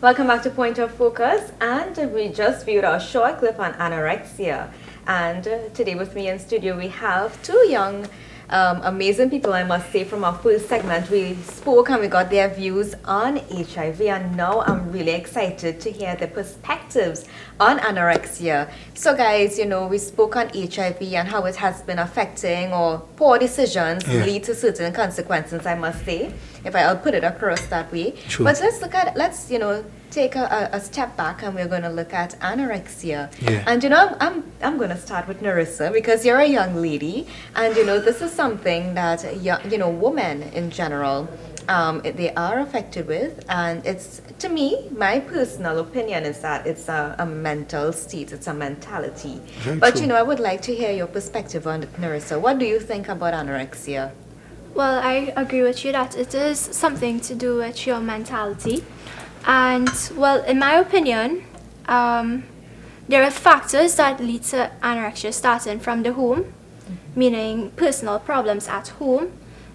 Welcome back to Point of Focus, and we just viewed our short clip on anorexia. And today with me in studio we have two young, amazing people, I must say. From our first segment, we spoke and we got their views on HIV, and now I'm really excited to hear their perspectives on anorexia. So guys, we spoke on HIV and how it has been affecting, or poor decisions lead to certain consequences, I must say, if I'll put it across that way. Sure. But let's take a step back, and we're going to look at anorexia. Yeah. And I'm going to start with Narissa, because you're a young lady, and this is something that women in general, they are affected with, and it's, to me, my personal opinion is that it's a mental state, it's a mentality. Very but true. I would like to hear your perspective on it, Narissa. What do you think about anorexia? Well, I agree with you that it is something to do with your mentality. And, well, in my opinion, there are factors that lead to anorexia starting from the home, meaning personal problems at home.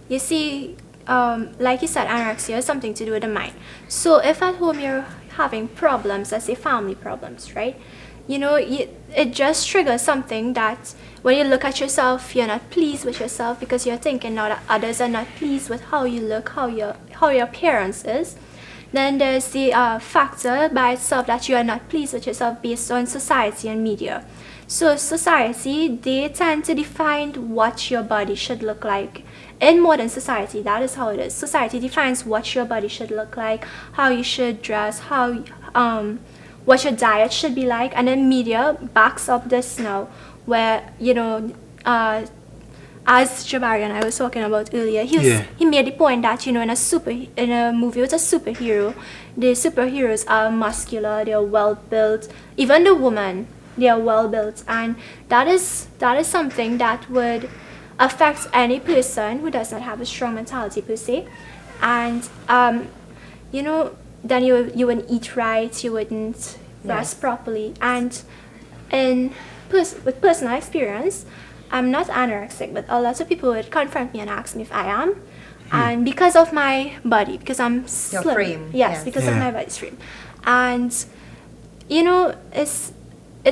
You see, like you said, anorexia is something to do with the mind. So if at home you're having problems, let's say family problems, right? It just triggers something that when you look at yourself, you're not pleased with yourself because you're thinking now that others are not pleased with how you look, how your appearance is. Then there's the factor by itself that you are not pleased with yourself based on society and media. So society, they tend to define what your body should look like. In modern society, that is how it is. Society defines what your body should look like, how you should dress, what your diet should be like, and then media backs up this now, where as Jabari and I was talking about earlier, he made the point that in a movie with a superhero, the superheroes are muscular, they are well built. Even the woman, they are well built, and that is something that would affect any person who does not have a strong mentality per se. And then you wouldn't eat right, you wouldn't rest properly. And with personal experience, I'm not anorexic, but a lot of people would confront me and ask me if I am. And because of my body, because I'm slim. Your frame. Yes, because of my body's frame. And, it's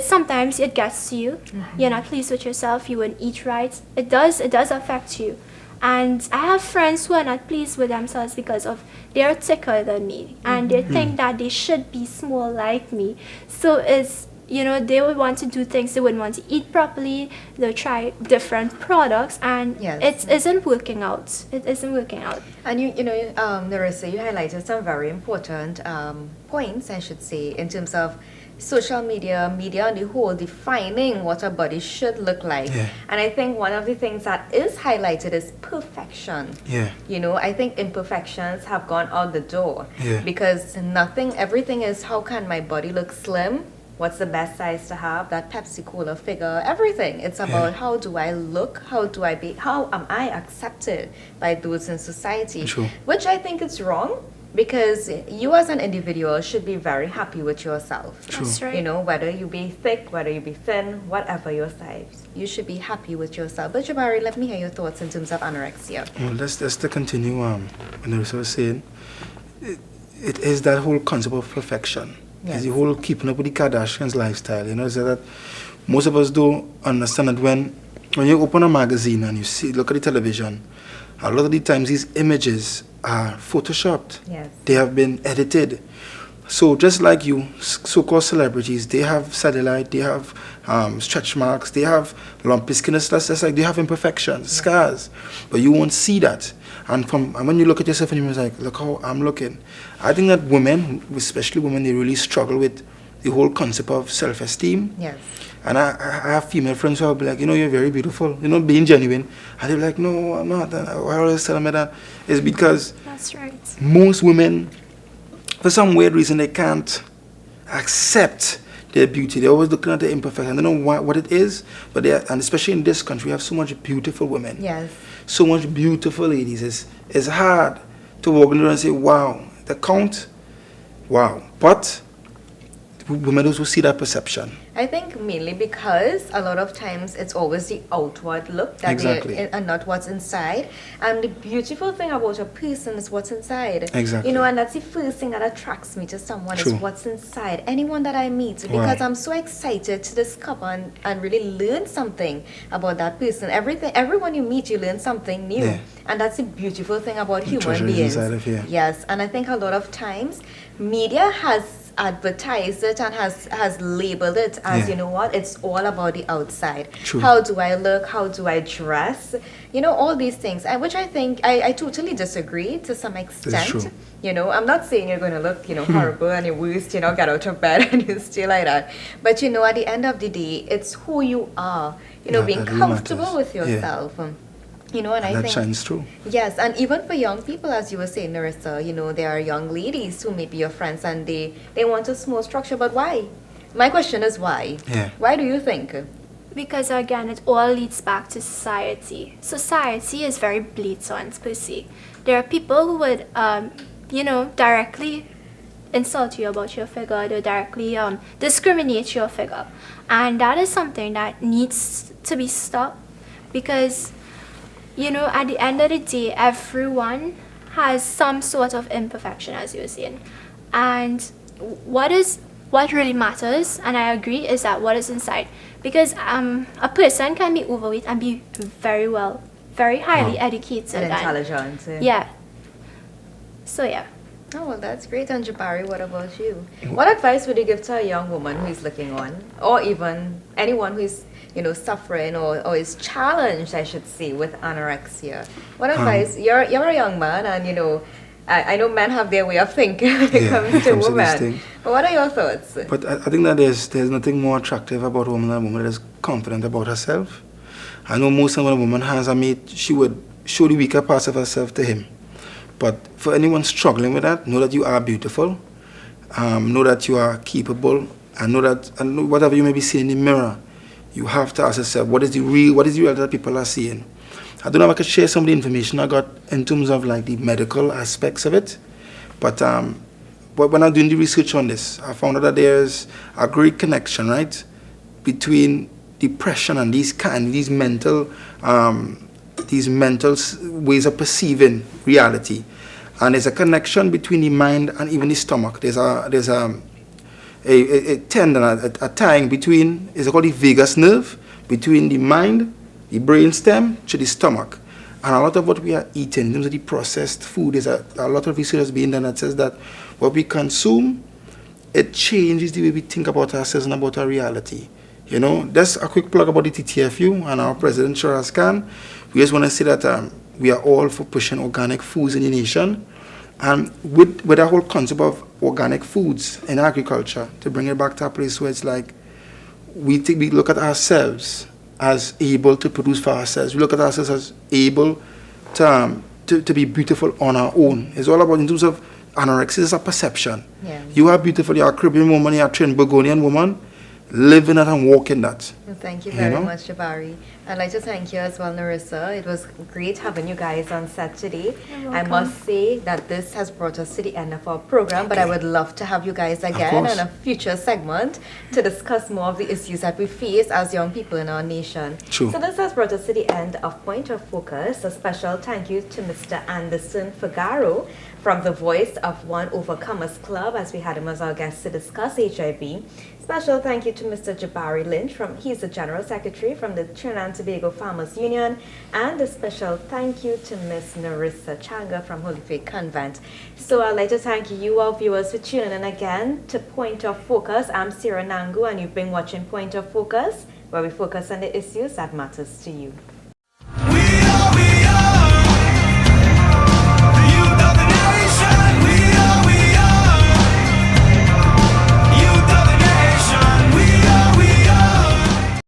sometimes it gets to you. Mm-hmm. You're not pleased with yourself, you wouldn't eat right. It does affect you. And I have friends who are not pleased with themselves because of they're thicker than me. And they think that they should be small like me. So it's, they would want to do things, they wouldn't want to eat properly, they'll try different products, and it isn't working out. It isn't working out. And Narissa, you highlighted some very important points, I should say, in terms of social media on the whole defining what a body should look like. Yeah. And I think one of the things that is highlighted is perfection. Yeah. I think imperfections have gone out the door. Yeah. Because everything is, how can my body look slim? What's the best size to have? That Pepsi Cola figure, everything. It's about how do I look? How am I accepted by those in society? True. Which I think is wrong, because you as an individual should be very happy with yourself. True. That's right. Whether you be thick, whether you be thin, whatever your size, you should be happy with yourself. But Jabari, let me hear your thoughts in terms of anorexia. Well, that's to continue what Narissa was saying. It is that whole concept of perfection. Yes. It's the whole keeping up with the Kardashians lifestyle. So that most of us don't understand that when you open a magazine and you look at the television, a lot of the times these images are photoshopped. Yes. They have been edited. So just like you, so-called celebrities, they have cellulite, they have stretch marks, they have lumpy skin. It's just like they have imperfections, scars, but you won't see that. And when you look at yourself and you're like, look how I'm looking. I think that women, especially women, they really struggle with the whole concept of self-esteem. Yes. And I have female friends who will be like, you're very beautiful, being genuine. And they're like, no, I'm not. And I always tell them that it's because That's right. most women, for some weird reason, they can't accept their beauty. They're always looking at the imperfection. They don't know what it is, but and especially in this country, we have so much beautiful women. Yes. So much beautiful ladies. It's hard to walk in there and say, wow, the count, wow. But women those who see that perception. I think mainly because a lot of times it's always the outward look that Exactly. and not what's inside. And the beautiful thing about a person is what's inside. Exactly. You know, and that's the first thing that attracts me to someone True. is what's inside. Anyone that I meet, because I'm so excited to discover and really learn something about that person. Everyone you meet, you learn something new. Yeah. And that's the beautiful thing about human treasure is beings. inside of you. Yes, and I think a lot of times media has advertised it and has labeled it as, Yeah. you know what, it's all about the outside. True. How do I look? How do I dress? You know, all these things, which I think I totally disagree to some extent. true. You know, I'm not saying you're going to look, you know, horrible and your worst, you know, get out of bed and you stay like that. But, you know, at the end of the day, it's who you are, you know, being That really comfortable matters. with Yeah. yourself. You know, and I That think shines through. yes, and even for young people, as you were saying, Narissa, you know, there are young ladies who may be your friends and they want a small structure, but why? My question is why? Yeah. Why do you think? Because again, it all leads back to society. Society is very blatant per se. There are people who would, you know, directly insult you about your figure, they directly discriminate your figure. And that is something that needs to be stopped because, you know, at the end of the day, everyone has some sort of imperfection, as you were saying. And what really matters, and I agree, is that what is inside. Because a person can be overweight and be very highly educated. And intelligent. Yeah. So yeah. Oh, well, that's great. And Jabari, what about you? What advice would you give to a young woman who is looking on, or even anyone who is, you know, suffering or is challenged, I should say, with anorexia? What advice? You're a young man, and you know, I know men have their way of thinking when it comes to these women. things. But what are your thoughts? But I think that there's nothing more attractive about a woman than a woman that is confident about herself. I know most of when a woman has a mate, she would show the weaker parts of herself to him. But for anyone struggling with that, know that you are beautiful, know that you are capable, and know that whatever you may be seeing in the mirror, you have to ask yourself, what is the real that people are seeing? I don't know if I could share some of the information I got in terms of like the medical aspects of it, but when I'm doing the research on this, I found out that there's a great connection, right, between depression and these mental ways of perceiving reality, and there's a connection between the mind and even the stomach. There's a tendon, a tying between, it's called the vagus nerve, between the mind, the brain stem to the stomach. And a lot of what we are eating in terms of the processed food, is a lot of research has been done that says that what we consume, it changes the way we think about ourselves and about our reality. You know, that's a quick plug about the TTFU and our president, Shiraz Khan. We just want to say that we are all for pushing organic foods in the nation. And with the whole concept of organic foods in agriculture, to bring it back to a place where it's like, we look at ourselves as able to produce for ourselves. We look at ourselves as able to be beautiful on our own. It's all about, in terms of anorexia, it's a perception. Yeah. You are beautiful, you are a Caribbean woman, you are a Trinbagonian woman. Live in that and walk in that. Well, thank you very know? much, Jabari. I'd like to thank you as well, Narissa. It was great having you guys on set today. You're I welcome. must say that this has brought us to the end of our program, but I would love to have you guys again course. on a future segment to discuss more of the issues that we face as young people in our nation. True. So this has brought us to the end of Point of Focus. A special thank you to Mr. Anderson Figaro from the Voice of One Overcomers Club, as we had him as our guest to discuss HIV. Special thank you to Mr. Jabari Lynch, he's the General Secretary from the Trinidad and Tobago Farmers Union, and a special thank you to Miss Narissa Changa from Holy Faith Convent. So I'd like to thank you, our viewers, for tuning in again to Point of Focus. I'm Sarah Nangu, and you've been watching Point of Focus, where we focus on the issues that matters to you.